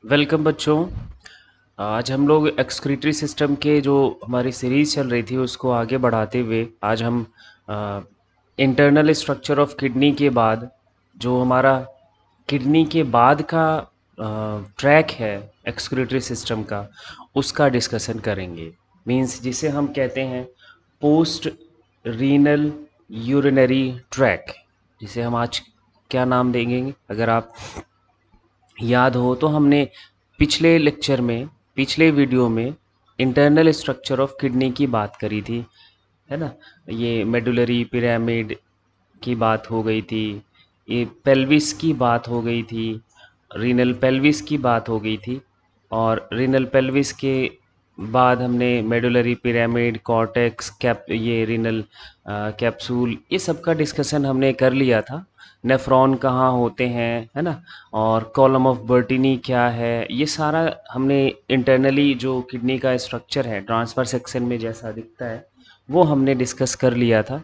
Welcome बच्चों। आज हम लोग एक्सक्रीटरी सिस्टम के जो हमारी सीरीज़ चल रही थी उसको आगे बढ़ाते हुए आज हम इंटरनल स्ट्रक्चर ऑफ किडनी के बाद जो हमारा किडनी के बाद का ट्रैक है एक्सक्रीटरी सिस्टम का उसका डिस्कशन करेंगे। मींस जिसे हम कहते हैं पोस्ट रीनल यूरिनरी ट्रैक, जिसे हम आज क्या नाम देंगे अगर आप याद हो तो हमने पिछले लेक्चर में पिछले वीडियो में इंटरनल स्ट्रक्चर ऑफ किडनी की बात करी थी, है ना। ये मेडुलरी पिरामिड की बात हो गई थी, ये पेल्विस की बात हो गई थी, रीनल पेल्विस की बात हो गई थी। और रीनल पेल्विस के बाद हमने मेडुलरी पिरामिड, कॉर्टेक्स, ये रीनल कैप्सूल, ये सब का डिस्कशन हमने कर लिया था। नेफ्रॉन कहाँ होते हैं, है ना, और कॉलम ऑफ बर्टिनी क्या है, ये सारा हमने इंटरनली जो किडनी का स्ट्रक्चर है ट्रांसफर सेक्शन में जैसा दिखता है वो हमने डिस्कस कर लिया था।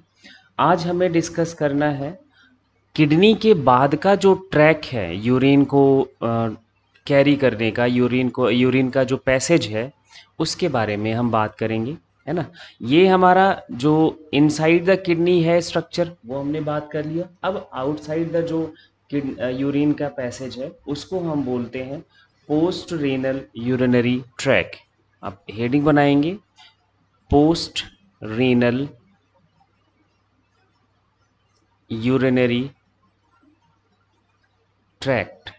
आज हमें डिस्कस करना है किडनी के बाद का जो ट्रैक है यूरिन को कैरी करने का, यूरिन का जो पैसेज है उसके बारे में हम बात करेंगे, है ना। ये हमारा जो इनसाइड द किडनी है स्ट्रक्चर वो हमने बात कर लिया। अब आउटसाइड द जो यूरिन का पैसेज है उसको हम बोलते हैं पोस्ट रीनल यूरिनरी ट्रैक। आप हेडिंग बनाएंगे post renal urinary tract.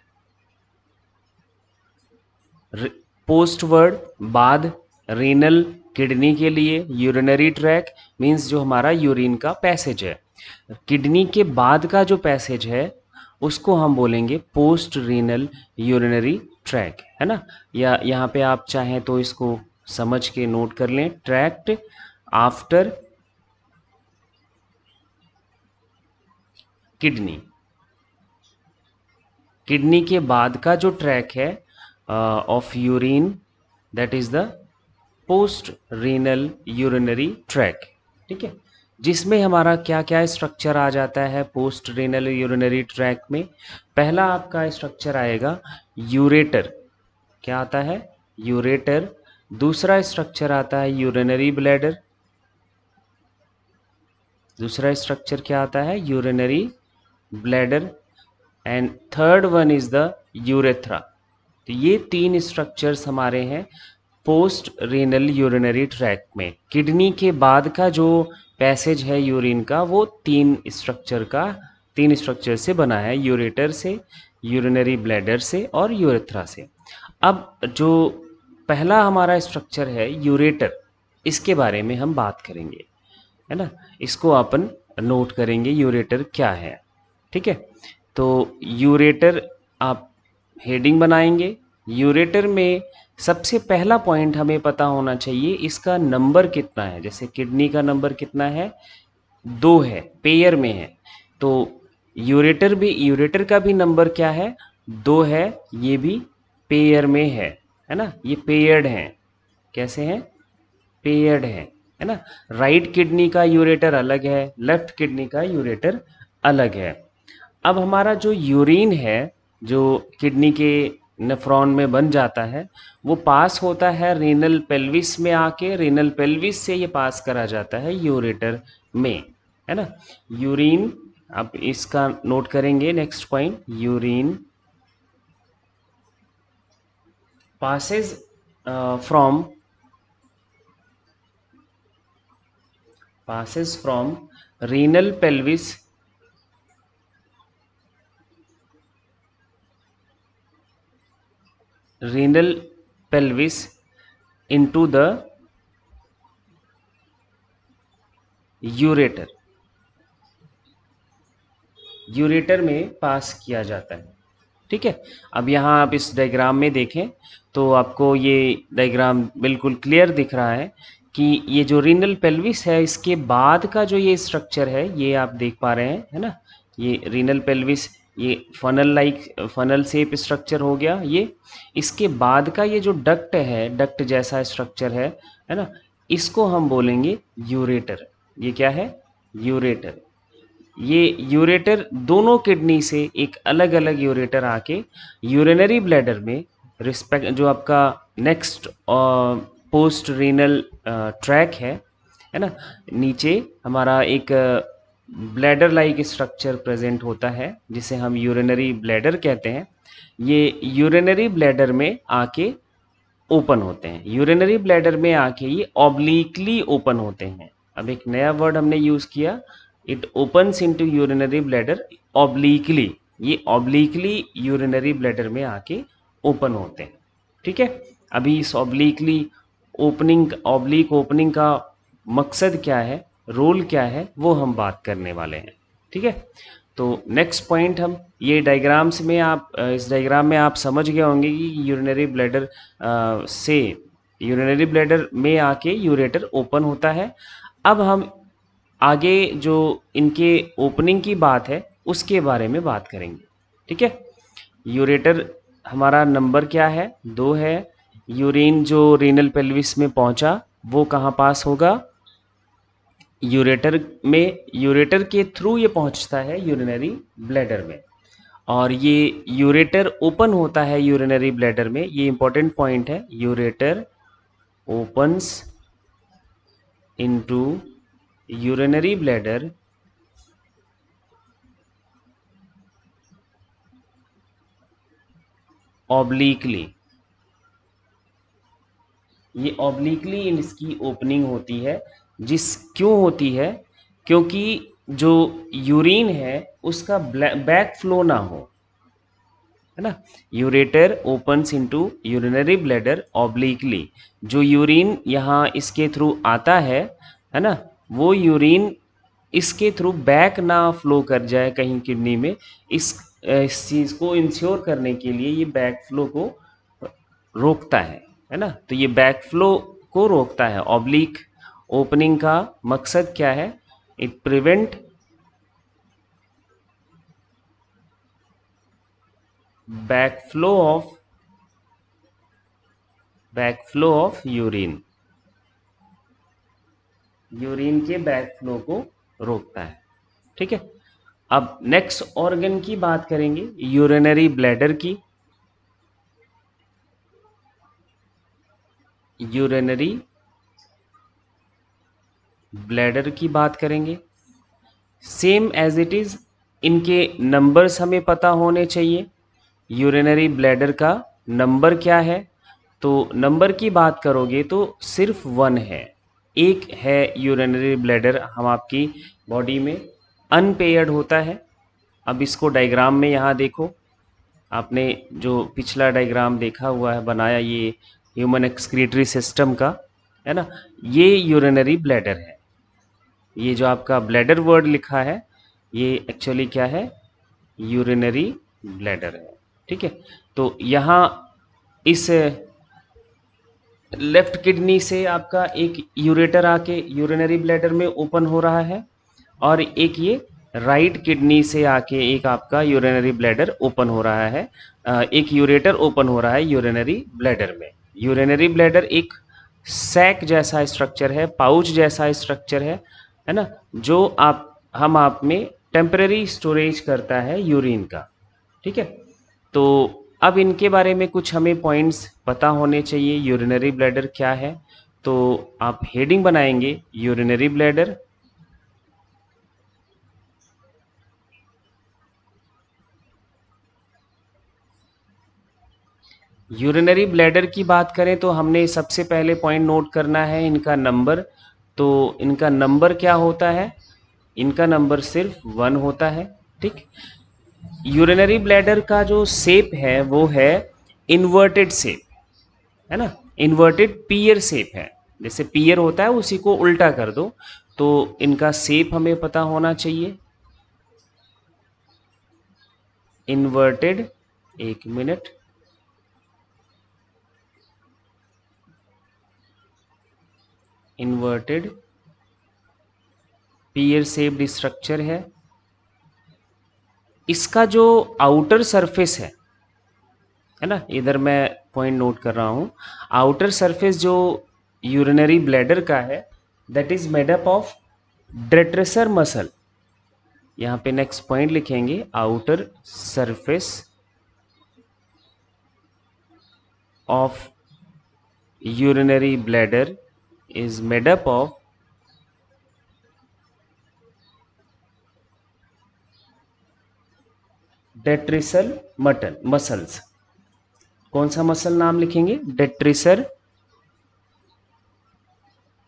Post word बाद, रीनल किडनी के लिए, यूरिनरी ट्रैक मींस जो हमारा यूरिन का पैसेज है, किडनी के बाद का जो पैसेज है उसको हम बोलेंगे पोस्ट रीनल यूरिनरी ट्रैक, है ना। या यहाँ पे आप चाहें तो इसको समझ के नोट कर लें, ट्रैक्ट आफ्टर किडनी। किडनी के बाद का जो ट्रैक है of urine, that is the post renal urinary track. ठीक है, जिसमें हमारा क्या क्या स्ट्रक्चर आ जाता है पोस्ट रीनल यूरिनरी ट्रैक में। पहला आपका स्ट्रक्चर आएगा यूरेटर। क्या आता है? यूरेटर। दूसरा स्ट्रक्चर आता है यूरिनरी ब्लैडर। दूसरा स्ट्रक्चर क्या आता है? Urinary bladder. And third one is the urethra. तो ये तीन स्ट्रक्चर्स हमारे हैं पोस्ट रीनल यूरिनरी ट्रैक में। किडनी के बाद का जो पैसेज है यूरिन का वो तीन स्ट्रक्चर से बना है, यूरेटर से, यूरिनरी ब्लैडर से और यूरेथ्रा से। अब जो पहला हमारा स्ट्रक्चर है यूरेटर, इसके बारे में हम बात करेंगे, है ना। इसको अपन नोट करेंगे यूरेटर क्या है। ठीक है, तो यूरेटर आप हेडिंग बनाएंगे। यूरेटर में सबसे पहला पॉइंट हमें पता होना चाहिए इसका नंबर कितना है। जैसे किडनी का नंबर कितना है? 2 है, पेयर में है। तो यूरेटर का भी नंबर क्या है? 2 है, ये भी पेयर में है ना। ये पेयर्ड हैं। कैसे हैं? पेयर्ड है ना। राइट किडनी का यूरेटर अलग है, लेफ्ट किडनी का यूरेटर अलग है। अब हमारा जो यूरिन है जो किडनी के नेफ्रॉन में बन जाता है वो पास होता है रीनल पेल्विस में आके, रीनल पेल्विस से ये पास करा जाता है यूरेटर में, है ना। यूरिन, अब इसका नोट करेंगे next point, urine passes from renal pelvis into the ureter. Ureter में पास किया जाता है। ठीक है, अब यहाँ आप इस डायग्राम में देखें तो आपको ये डायग्राम बिल्कुल क्लियर दिख रहा है कि ये जो रीनल पेल्विस है इसके बाद का जो ये स्ट्रक्चर है ये आप देख पा रहे हैं, है ना। ये रीनल पेल्विस, ये फनल शेप स्ट्रक्चर हो गया ये। इसके बाद का ये जो डक्ट है, डक्ट जैसा स्ट्रक्चर है ना, इसको हम बोलेंगे यूरेटर। ये क्या है? यूरेटर। ये यूरेटर दोनों किडनी से एक अलग अलग यूरेटर आके यूरिनरी ब्लैडर में रिस्पेक्ट जो आपका नेक्स्ट पोस्ट रीनल ट्रैक है ना, नीचे हमारा एक ब्लैडर लाइक स्ट्रक्चर प्रेजेंट होता है जिसे हम यूरिनरी ब्लैडर कहते हैं। ये यूरिनरी ब्लैडर में आके ओपन होते हैं, यूरिनरी ब्लैडर में आके ये ऑब्लिकली ओपन होते हैं। अब एक नया वर्ड हमने यूज़ किया, it opens into urinary bladder obliquely, ये ऑब्लिकली यूरिनरी ब्लैडर में आके ओपन होते हैं। ठीक है, अभी इस ऑब्लिकली ओपनिंग, ऑब्लिक ओपनिंग का मकसद क्या है, रोल क्या है, वो हम बात करने वाले हैं। ठीक है, तो नेक्स्ट पॉइंट हम ये डायग्राम्स में आप इस डायग्राम में आप समझ गए होंगे कि यूरिनरी ब्लैडर से यूरिनरी ब्लैडर में आके यूरेटर ओपन होता है। अब हम आगे जो इनके ओपनिंग की बात है उसके बारे में बात करेंगे। ठीक है, यूरेटर हमारा नंबर क्या है, 2 है। यूरिन जो रीनल पेल्विस में पहुंचा वो कहाँ पास होगा, यूरेटर में, यूरेटर के थ्रू ये पहुंचता है यूरिनरी ब्लैडर में, और ये यूरेटर ओपन होता है यूरिनरी ब्लैडर में। ये इंपॉर्टेंट पॉइंट है, ureter opens into urinary bladder obliquely. ये ऑब्लिकली इसकी ओपनिंग होती है, जिस क्यों होती है, क्योंकि जो यूरिन है उसका बैक फ्लो ना हो, है ना। Ureter opens into urinary bladder obliquely, जो यूरिन यहाँ इसके थ्रू आता है ना, वो यूरिन इसके थ्रू बैक ना फ्लो कर जाए कहीं किडनी में। इस चीज़ को इंश्योर करने के लिए ये बैक फ्लो को रोकता है ना। तो ये बैक फ्लो को रोकता है। ऑब्लिक ओपनिंग का मकसद क्या है, it prevent backflow of backflow of urine, urine के बैकफ्लो को रोकता है। ठीक है, अब नेक्स्ट ऑर्गन की बात करेंगे, यूरिनरी ब्लैडर की। यूरिनरी ब्लैडर की बात करेंगे, सेम एज इट इज़ इनके नंबर्स हमें पता होने चाहिए। यूरिनरी ब्लैडर का नंबर क्या है, तो नंबर की बात करोगे तो सिर्फ 1 है, एक है यूरिनरी ब्लैडर हम आपकी बॉडी में, अनपेयर्ड होता है। अब इसको डायग्राम में यहाँ देखो, आपने जो पिछला डायग्राम देखा हुआ है बनाया, ये ह्यूमन एक्सक्रीटरी सिस्टम का है ना, ये यूरिनरी ब्लैडर है। ये जो आपका ब्लैडर वर्ड लिखा है ये एक्चुअली क्या है, यूरिनरी ब्लैडर है। ठीक है, तो यहाँ इस लेफ्ट किडनी से आपका एक यूरेटर आके यूरिनरी ब्लैडर में ओपन हो रहा है, और एक ये राइट किडनी से आके एक आपका यूरिनरी ब्लैडर ओपन हो रहा है, एक यूरेटर ओपन हो रहा है यूरिनरी ब्लैडर में। यूरिनरी ब्लैडर एक सैक जैसा स्ट्रक्चर है, पाउच जैसा स्ट्रक्चर है ना, जो आप में टेम्पररी स्टोरेज करता है यूरिन का। ठीक है, तो अब इनके बारे में कुछ हमें पॉइंट्स पता होने चाहिए, यूरिनरी ब्लैडर क्या है। तो आप हेडिंग बनाएंगे, यूरिनरी ब्लैडर। यूरिनरी ब्लैडर की बात करें तो हमने सबसे पहले पॉइंट नोट करना है इनका नंबर। तो इनका नंबर क्या होता है, इनका नंबर सिर्फ 1 होता है। ठीक, यूरिनरी ब्लैडर का जो शेप है वो है इन्वर्टेड शेप, है ना, इन्वर्टेड पियर शेप है। जैसे पियर होता है उसी को उल्टा कर दो, तो इनका शेप हमें पता होना चाहिए, इन्वर्टेड, एक minute, inverted pear shaped structure है। इसका जो आउटर सरफेस है ना, इधर मैं पॉइंट नोट कर रहा हूँ, आउटर सरफेस जो यूरिनरी ब्लैडर का है that is made up of detrusor muscle. यहाँ पे नेक्स्ट पॉइंट लिखेंगे, outer surface of urinary bladder is made up of detrusor muscles. कौन सा मसल नाम लिखेंगे? detrusor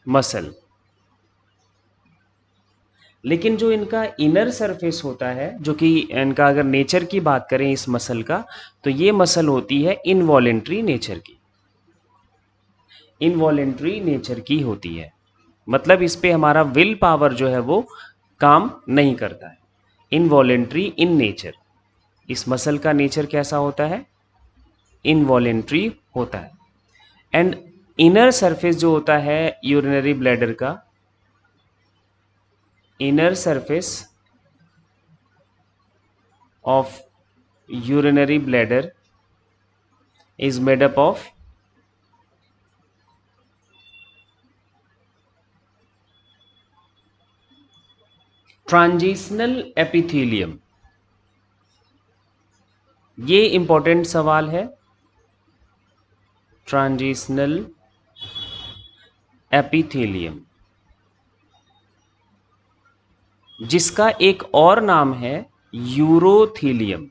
muscle. लेकिन जो इनका इनर सरफेस होता है, जो कि इनका अगर नेचर की बात करें इस मसल का, तो ये मसल होती है इनवॉलेंट्री नेचर की. इनवॉलेंट्री नेचर की होती है, मतलब इस पे हमारा विल पावर जो है वो काम नहीं करता है. Involuntary in nature. इस मसल का नेचर कैसा होता है? इनवॉलेंट्री होता है. एंड इनर सरफेस जो होता है यूरिनरी ब्लैडर का, inner surface of urinary bladder is made up of transitional epithelium. ये इंपॉर्टेंट सवाल है. ट्रांजिशनल एपिथेलियम, जिसका एक और नाम है यूरोथीलियम.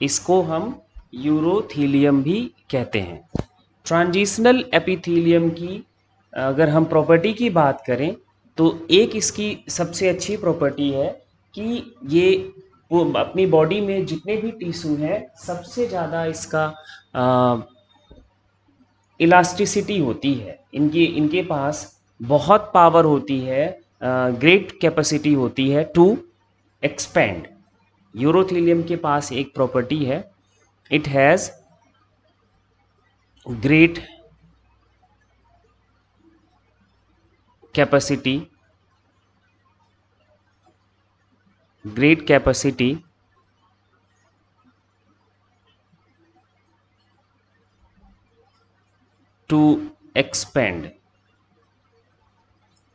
इसको हम यूरोथीलियम भी कहते हैं. ट्रांजिशनल एपिथेलियम की अगर हम प्रॉपर्टी की बात करें, तो एक इसकी सबसे अच्छी प्रॉपर्टी है कि ये वो अपनी बॉडी में जितने भी टिश्यू हैं, सबसे ज़्यादा इसका इलास्टिसिटी होती है. इनके पास बहुत पावर होती है, ग्रेट कैपेसिटी होती है टू एक्सपेंड. यूरोथीलियम के पास एक प्रॉपर्टी है, it has great capacity to expand.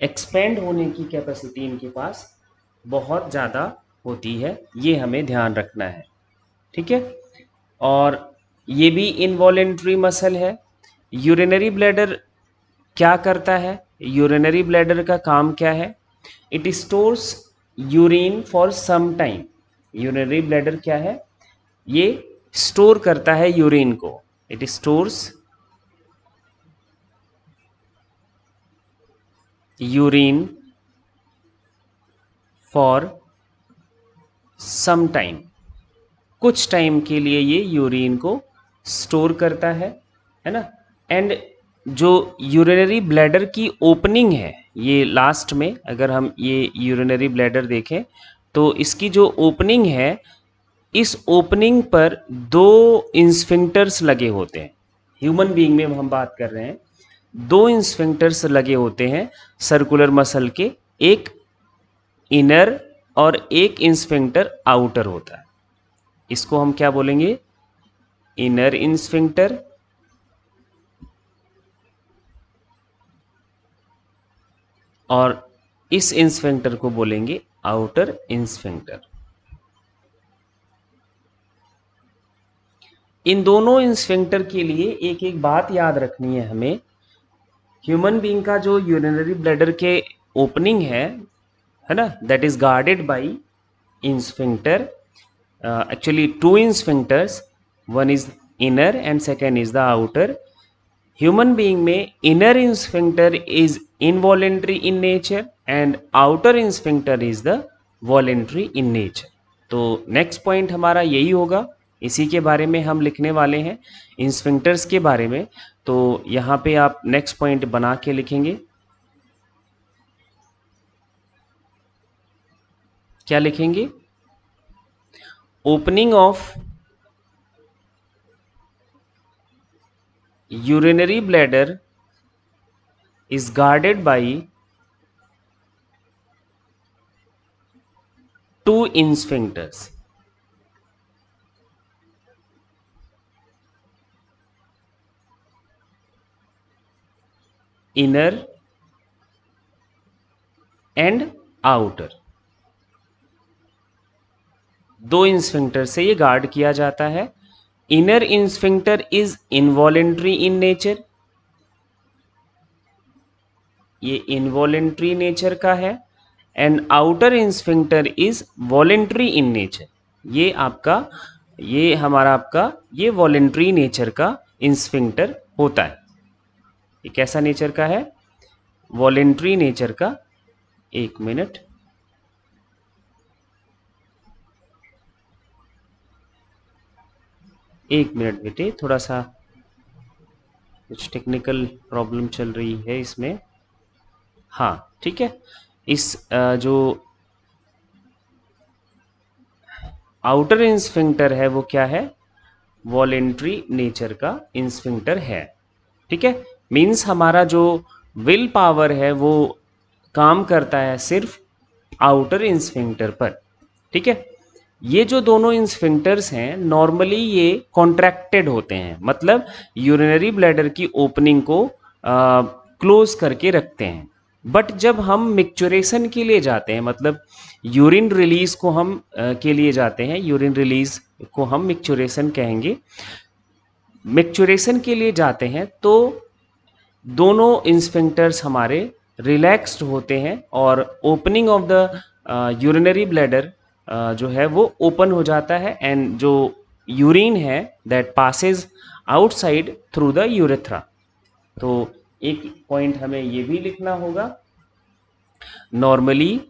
Expand होने की कैपेसिटी इनके पास बहुत ज़्यादा होती है, ये हमें ध्यान रखना है. ठीक है. और ये भी इनवॉलेंट्री मसल है. यूरिनरी ब्लैडर क्या करता है? यूरिनरी ब्लैडर का काम क्या है? It stores urine for some time. Urinary bladder क्या है? ये स्टोर करता है यूरिन को. It stores urine for some time. कुछ टाइम के लिए ये यूरिन को स्टोर करता है ना. एंड जो यूरिनरी ब्लैडर की ओपनिंग है, ये लास्ट में अगर हम ये यूरिनरी ब्लैडर देखें, तो इसकी जो ओपनिंग है, इस ओपनिंग पर दो इंस्फिंक्टर्स लगे होते हैं. ह्यूमन बीइंग में हम बात कर रहे हैं, दो इंस्फिंक्टर्स लगे होते हैं सर्कुलर मसल के. एक इनर और एक इंस्फिंक्टर आउटर होता है. इसको हम क्या बोलेंगे? इनर इंस्फिंक्टर और इस इंस्फिंक्टर को बोलेंगे आउटर इंस्फिंक्टर. इन दोनों इंस्फिंक्टर के लिए एक एक बात याद रखनी है हमें. ह्यूमन बीइंग का जो यूरिनरी ब्लैडर के ओपनिंग है ना, that is guarded by sphincter. Actually two sphincters, one is inner and second is the outer. Human being में inner sphincter is involuntary in nature and outer sphincter is the voluntary in nature. तो next point हमारा यही होगा, इसी के बारे में हम लिखने वाले हैं, इन स्फिंक्टर्स के बारे में. तो यहाँ पे आप next point बना के लिखेंगे. क्या लिखेंगे? Opening of urinary bladder is guarded by two sphincters. Inner and outer. दो स्फिंक्टर से ये गार्ड किया जाता है. Inner sphincter is involuntary in nature, ये इनवॉलेंट्री नेचर का है, and outer sphincter is voluntary in nature, ये आपका, ये हमारा आपका ये वॉलेंट्री नेचर का स्फिंक्टर होता है। ये कैसा नेचर का है? वॉलेंट्री नेचर का। एक मिनट, एक मिनट बेटे, थोड़ा सा कुछ टेक्निकल प्रॉब्लम चल रही है इसमें। हाँ ठीक है, इस जो आउटर स्फिंक्टर है वो क्या है? वॉलेंट्री नेचर का स्फिंक्टर है। ठीक है, मीन्स हमारा जो विल पावर है वो काम करता है सिर्फ आउटर स्फिंक्टर पर। ठीक है, ये जो दोनों स्फिंक्टर्स हैं नॉर्मली ये कॉन्ट्रैक्टेड होते हैं, मतलब यूरिनरी ब्लैडर की ओपनिंग को क्लोज करके रखते हैं। बट जब हम मिक्चुरेशन के लिए जाते हैं, मतलब यूरिन रिलीज को हम के लिए जाते हैं, यूरिन रिलीज को हम मिक्चुरेशन कहेंगे, मिक्चुरेशन के लिए जाते हैं तो दोनों स्फिंक्टर्स हमारे रिलैक्स्ड होते हैं और opening of the urinary bladder जो है वो ओपन हो जाता है, एंड जो यूरिन है that passes outside through the urethra. तो एक पॉइंट हमें ये भी लिखना होगा, नॉर्मली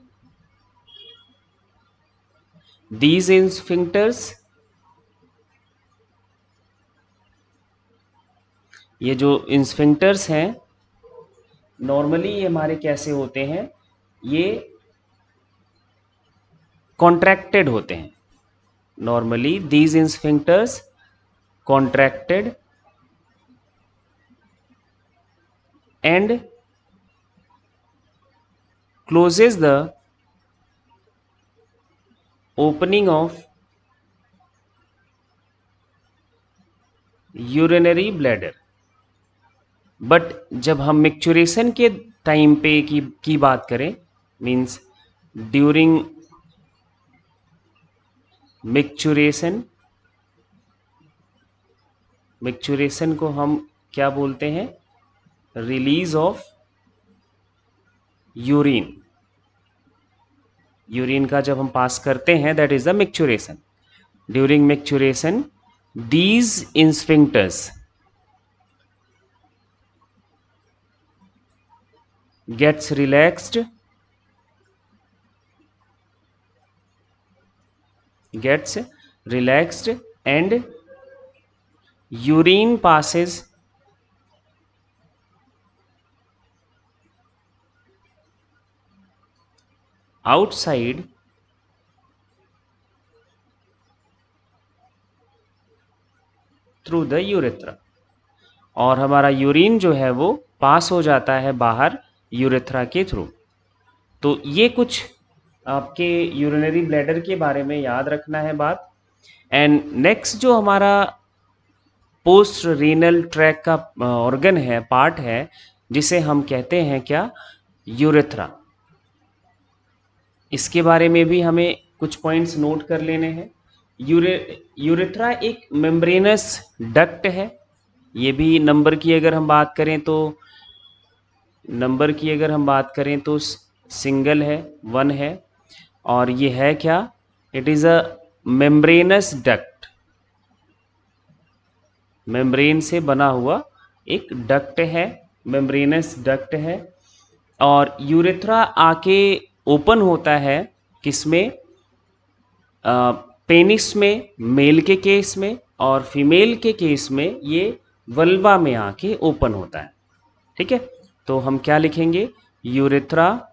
दीज स्फिंक्टर्स, ये जो स्फिंक्टर्स हैं नॉर्मली ये हमारे कैसे होते हैं? ये कॉन्ट्रैक्टेड होते हैं। Normally these sphincters contracted and closes the opening of urinary bladder। But जब हम मिक्चुरेशन के टाइम पे की बात करें, मीन्स ड्यूरिंग मिक्चुरेशन, मिक्चुरेशन को हम क्या बोलते हैं? Release of urine. यूरिन का जब हम पास करते हैं that is the micturition. During micturition these sphincters gets relaxed and urine passes outside through the urethra, और हमारा यूरिन जो है वो पास हो जाता है बाहर यूरेथ्रा के थ्रू। तो ये कुछ आपके यूरिनरी ब्लैडर के बारे में याद रखना है बात। एंड नेक्स्ट जो हमारा पोस्ट रीनल ट्रैक का ऑर्गन है, पार्ट है, जिसे हम कहते हैं क्या? यूरेथ्रा। इसके बारे में भी हमें कुछ पॉइंट्स नोट कर लेने हैं। यूरेथ्रा एक मेम्ब्रेनस डक्ट है। ये भी नंबर की अगर हम बात करें तो सिंगल है, वन है, और ये है क्या? It is a membranes duct, membrane से बना हुआ एक डक्ट है, मेम्ब्रेनस डक्ट है। और यूरेथ्रा आके ओपन होता है किसमें? पेनिस में, मेल के केस में, और फीमेल के केस में ये वल्वा में आके ओपन होता है। ठीक है, तो हम क्या लिखेंगे? Urethra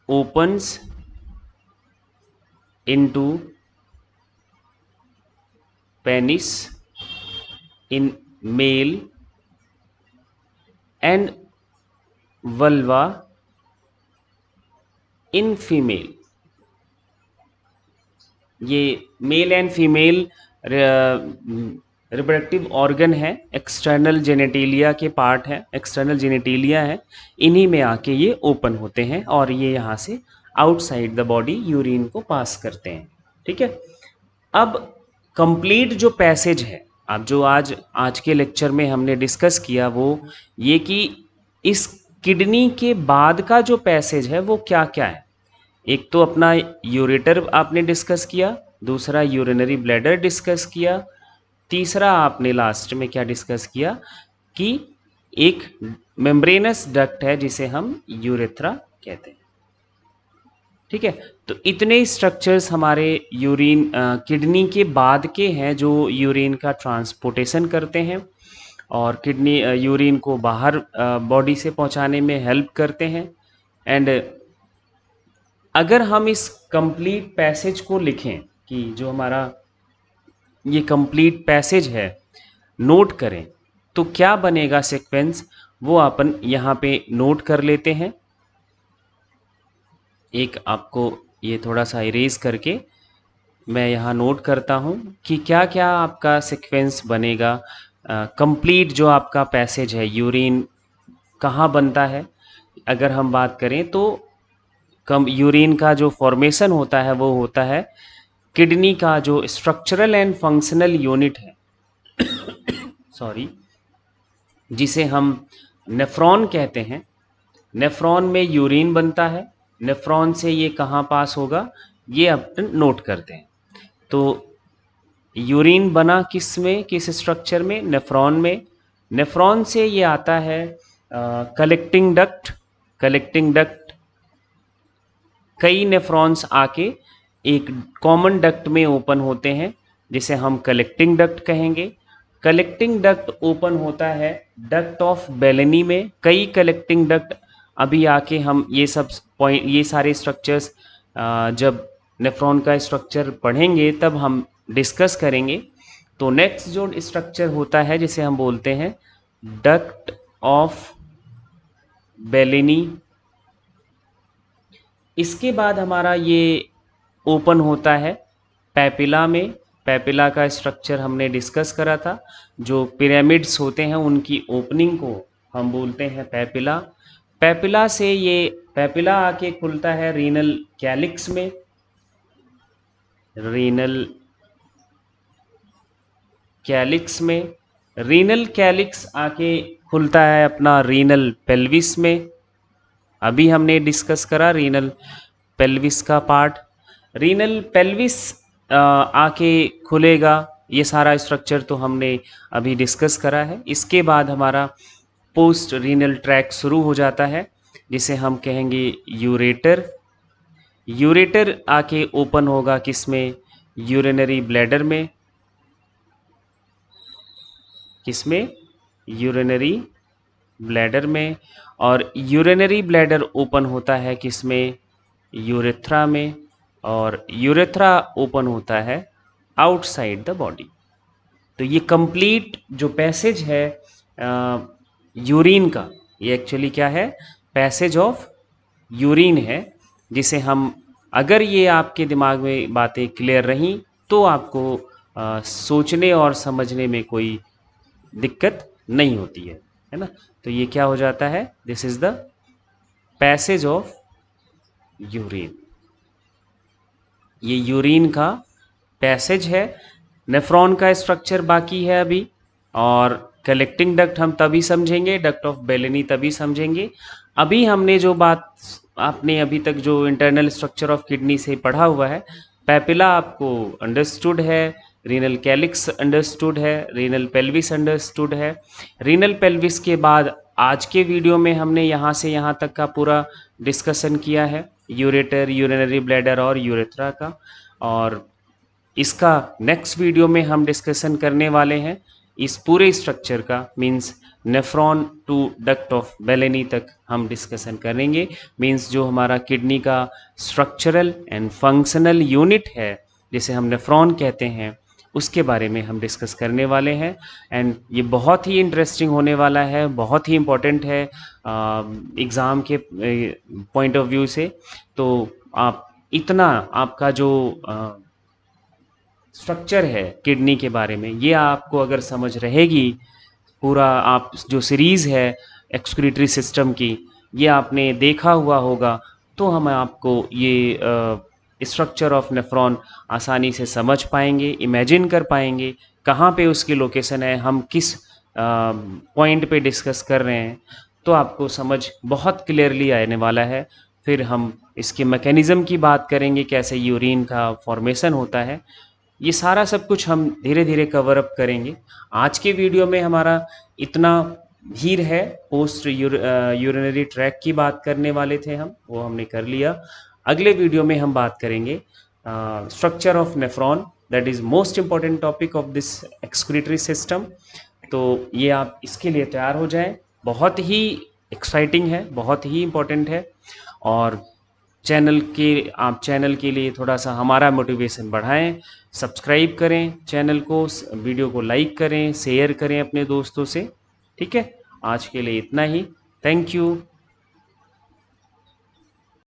opens into penis in male and vulva in female। ये male and female reproductive organ है, एक्सटर्नल जेनेटिलिया के पार्ट है, एक्सटर्नल जेनेटिलिया है, इन्हीं में आके ये ओपन होते हैं और ये यहाँ से आउटसाइड द बॉडी यूरिन को पास करते हैं। ठीक है, अब कंप्लीट जो पैसेज है, अब जो आज के लेक्चर में हमने डिस्कस किया वो ये कि इस किडनी के बाद का जो पैसेज है वो क्या क्या है। एक तो अपना यूरेटर आपने डिस्कस किया, दूसरा यूरिनरी ब्लैडर डिस्कस किया, तीसरा आपने लास्ट में क्या डिस्कस किया कि एक मेम्ब्रेनस डक्ट है जिसे हम यूरेथ्रा कहते हैं। ठीक है, तो इतने स्ट्रक्चर्स हमारे यूरिन किडनी के बाद के हैं जो यूरिन का ट्रांसपोर्टेशन करते हैं और किडनी यूरिन को बाहर बॉडी से पहुंचाने में हेल्प करते हैं। एंड अगर हम इस कंप्लीट पैसेज को लिखें कि जो हमारा ये कंप्लीट पैसेज है नोट करें तो क्या बनेगा सीक्वेंस, वो अपन यहाँ पे नोट कर लेते हैं। एक आपको ये थोड़ा सा इरेज करके मैं यहाँ नोट करता हूँ कि क्या क्या आपका सीक्वेंस बनेगा। कंप्लीट जो आपका पैसेज है यूरिन कहाँ बनता है, अगर हम बात करें तो यूरिन का जो फॉर्मेशन होता है वो होता है किडनी का जो स्ट्रक्चरल एंड फंक्शनल यूनिट है सॉरी, जिसे हम नेफ्रॉन कहते हैं। नेफ्रॉन में यूरिन बनता है, नेफ्रॉन से ये कहाँ पास होगा ये अपन नोट करते हैं। तो यूरिन बना किस में, किस स्ट्रक्चर में, नेफ्रॉन में। नेफ्रॉन से ये आता है कलेक्टिंग डक्ट। कलेक्टिंग डक्ट कई नेफ्रॉन्स आके एक कॉमन डक्ट में ओपन होते हैं जिसे हम कलेक्टिंग डक्ट कहेंगे। कलेक्टिंग डक्ट ओपन होता है डक्ट ऑफ बेलेनी में। कई कलेक्टिंग डक्ट अभी आके हम ये सब पॉइंट, ये सारे स्ट्रक्चर्स जब नेफ्रॉन का स्ट्रक्चर पढ़ेंगे तब हम डिस्कस करेंगे। तो नेक्स्ट जो स्ट्रक्चर होता है जिसे हम बोलते हैं डक्ट ऑफ बेलेनी। इसके बाद हमारा ये ओपन होता है पैपिला में। पैपिला का स्ट्रक्चर हमने डिस्कस करा था, जो पिरामिड्स होते हैं उनकी ओपनिंग को हम बोलते हैं पैपिला। पैपिला से ये पैपिला आके खुलता है रीनल कैलिक्स में। रीनल कैलिक्स में, रीनल कैलिक्स आके खुलता है अपना रीनल पेल्विस में। अभी हमने डिस्कस करा रीनल पेल्विस का पार्ट। रीनल पेल्विस आके खुलेगा, ये सारा स्ट्रक्चर तो हमने अभी डिस्कस करा है। इसके बाद हमारा पोस्ट रीनल ट्रैक शुरू हो जाता है जिसे हम कहेंगे यूरेटर। यूरेटर आके ओपन होगा किसमें, यूरिनरी ब्लैडर में। किसमें, यूरिनरी ब्लैडर में। और यूरिनरी ब्लैडर ओपन होता है किसमें, यूरेथ्रा में। और यूरेथ्रा ओपन होता है आउटसाइड द बॉडी। तो ये कंप्लीट जो पैसेज है यूरिन का, ये एक्चुअली क्या है, पैसेज ऑफ यूरिन है, जिसे हम, अगर ये आपके दिमाग में बातें क्लियर रहीं तो आपको सोचने और समझने में कोई दिक्कत नहीं होती है ना। तो ये क्या हो जाता है, this is the passage of urine. ये यूरिन का पैसेज है। नेफ्रॉन का स्ट्रक्चर बाकी है अभी, और कलेक्टिंग डक्ट हम तभी समझेंगे, डक्ट ऑफ बेलेनी तभी समझेंगे। अभी हमने जो बात, आपने अभी तक जो इंटरनल स्ट्रक्चर ऑफ किडनी से पढ़ा हुआ है, पैपिला आपको अंडरस्टूड है, रीनल कैलिक्स अंडरस्टूड है, रीनल पेल्विस अंडरस्टूड है। रीनल पेल्विस के बाद आज के वीडियो में हमने यहाँ से यहाँ तक का पूरा डिस्कशन किया है, यूरेटर, यूरिनरी ब्लैडर और यूरेथ्रा का। और इसका नेक्स्ट वीडियो में हम डिस्कशन करने वाले हैं इस पूरे स्ट्रक्चर का, means nephron to duct of Bellini तक हम डिस्कशन करेंगे। मींस जो हमारा किडनी का स्ट्रक्चरल एंड फंक्शनल यूनिट है जिसे हम नेफ्रॉन कहते हैं, उसके बारे में हम डिस्कस करने वाले हैं। एंड ये बहुत ही इंटरेस्टिंग होने वाला है, बहुत ही इम्पोर्टेंट है एग्ज़ाम के पॉइंट ऑफ व्यू से। तो आप इतना, आपका जो स्ट्रक्चर है किडनी के बारे में, ये आपको अगर समझ रहेगी, पूरा आप जो सीरीज़ है एक्सक्रीटरी सिस्टम की, ये आपने देखा हुआ होगा, तो हम आपको ये स्ट्रक्चर ऑफ नेफ्रॉन आसानी से समझ पाएंगे, इमेजिन कर पाएंगे कहाँ पे उसकी लोकेशन है, हम किस पॉइंट पे डिस्कस कर रहे हैं, तो आपको समझ बहुत क्लियरली आने वाला है। फिर हम इसके मैकेनिज़्म की बात करेंगे, कैसे यूरिन का फॉर्मेशन होता है, ये सारा सब कुछ हम धीरे धीरे कवर अप करेंगे। आज के वीडियो में हमारा इतना ही है। पोस्ट यूरिनरी ट्रैक की बात करने वाले थे हम, वो हमने कर लिया। अगले वीडियो में हम बात करेंगे structure of nephron, that is most important topic of this excretory system. तो ये आप इसके लिए तैयार हो जाएं, बहुत ही एक्साइटिंग है, बहुत ही इम्पोर्टेंट है। और आप चैनल के लिए थोड़ा सा हमारा मोटिवेशन बढ़ाएं, सब्सक्राइब करें चैनल को, वीडियो को लाइक करें, शेयर करें अपने दोस्तों से। ठीक है, आज के लिए इतना ही। Thank you.